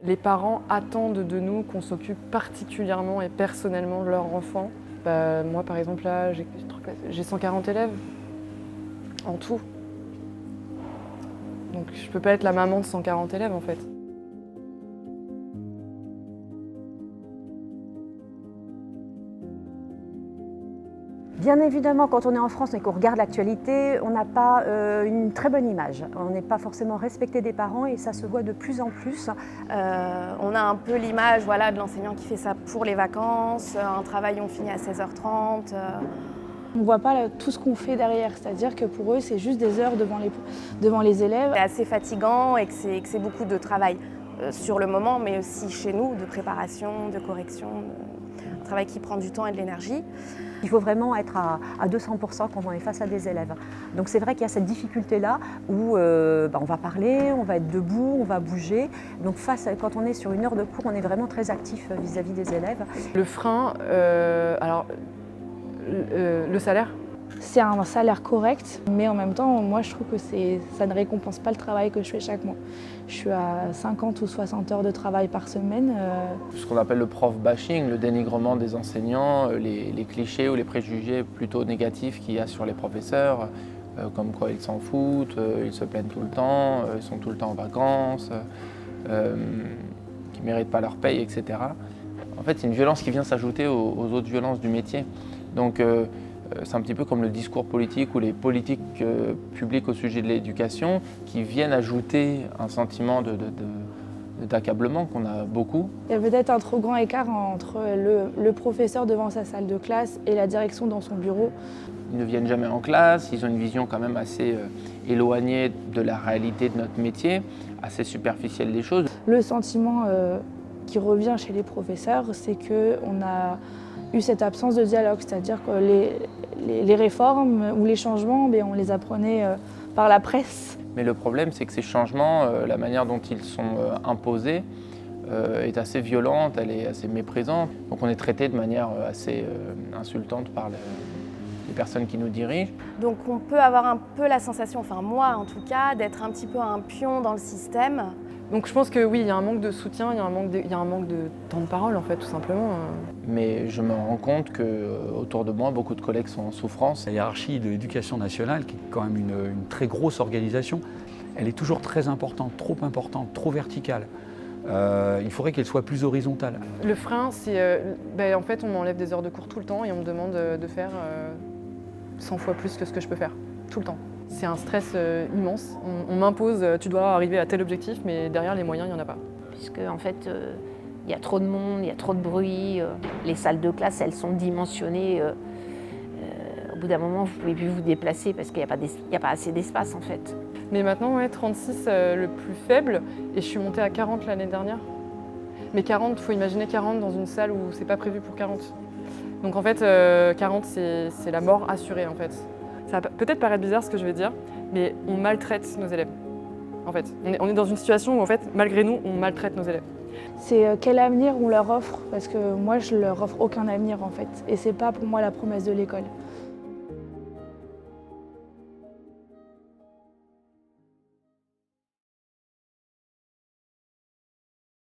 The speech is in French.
Les parents attendent de nous qu'on s'occupe particulièrement et personnellement de leur enfant. Moi, par exemple, là, j'ai 140 élèves en tout. Donc je peux pas être la maman de 140 élèves, en fait. Bien évidemment, quand on est en France et qu'on regarde l'actualité, on n'a pas une très bonne image. On n'est pas forcément respecté des parents et ça se voit de plus en plus. On a un peu l'image voilà, de l'enseignant qui fait ça pour les vacances, un travail on finit à 16h30. On ne voit pas tout ce qu'on fait derrière, c'est-à-dire que pour eux, c'est juste des heures devant les élèves. C'est assez fatigant et que c'est beaucoup de travail sur le moment, mais aussi chez nous, de préparation, de correction, un travail qui prend du temps et de l'énergie. Il faut vraiment être à 200% quand on est face à des élèves. Donc c'est vrai qu'il y a cette difficulté-là où on va parler, on va être debout, on va bouger. Donc quand on est sur une heure de cours, on est vraiment très actif vis-à-vis des élèves. Le frein, le salaire. C'est un salaire correct, mais en même temps, moi je trouve que ça ne récompense pas le travail que je fais chaque mois. Je suis à 50 ou 60 heures de travail par semaine. Ce qu'on appelle le prof bashing, le dénigrement des enseignants, les clichés ou les préjugés plutôt négatifs qu'il y a sur les professeurs, comme quoi ils s'en foutent, ils se plaignent tout le temps, ils sont tout le temps en vacances, qu'ils ne méritent pas leur paye, etc. En fait, c'est une violence qui vient s'ajouter aux autres violences du métier. Donc, c'est un petit peu comme le discours politique ou les politiques publiques au sujet de l'éducation qui viennent ajouter un sentiment d'accablement qu'on a beaucoup. Il y a peut-être un trop grand écart entre le professeur devant sa salle de classe et la direction dans son bureau. Ils ne viennent jamais en classe, ils ont une vision quand même assez éloignée de la réalité de notre métier, assez superficielle des choses. Le sentiment qui revient chez les professeurs, c'est qu'on a eu cette absence de dialogue, c'est-à-dire que les réformes ou les changements, on les apprenait par la presse. Mais le problème, c'est que ces changements, la manière dont ils sont imposés, est assez violente, elle est assez méprisante. Donc on est traité de manière assez insultante par les personnes qui nous dirigent. Donc on peut avoir un peu la sensation, enfin moi en tout cas, d'être un petit peu un pion dans le système. Donc je pense que oui, il y a un manque de soutien, il y a un manque de temps de parole en fait, tout simplement. Mais je me rends compte qu'autour de moi, beaucoup de collègues sont en souffrance. La hiérarchie de l'éducation nationale, qui est quand même une très grosse organisation, elle est toujours très importante, trop verticale. Il faudrait qu'elle soit plus horizontale. Le frein, c'est en fait on m'enlève des heures de cours tout le temps et on me demande de faire 100 fois plus que ce que je peux faire, tout le temps. C'est un stress immense. On m'impose, tu dois arriver à tel objectif, mais derrière les moyens, il n'y en a pas. Puisque en fait, il y a trop de monde, il y a trop de bruit. Les salles de classe, elles sont dimensionnées. Au bout d'un moment, vous ne pouvez plus vous déplacer parce qu'il n'y a pas assez d'espace en fait. Mais maintenant, 36 le plus faible, et je suis montée à 40 l'année dernière. Mais 40, il faut imaginer 40 dans une salle où c'est pas prévu pour 40. Donc en fait, 40, c'est la mort assurée en fait. Ça va peut-être paraître bizarre ce que je vais dire, mais on maltraite nos élèves. En fait, on est dans une situation où en fait, malgré nous, on maltraite nos élèves. C'est quel avenir on leur offre, parce que moi je leur offre aucun avenir en fait, et c'est pas pour moi la promesse de l'école.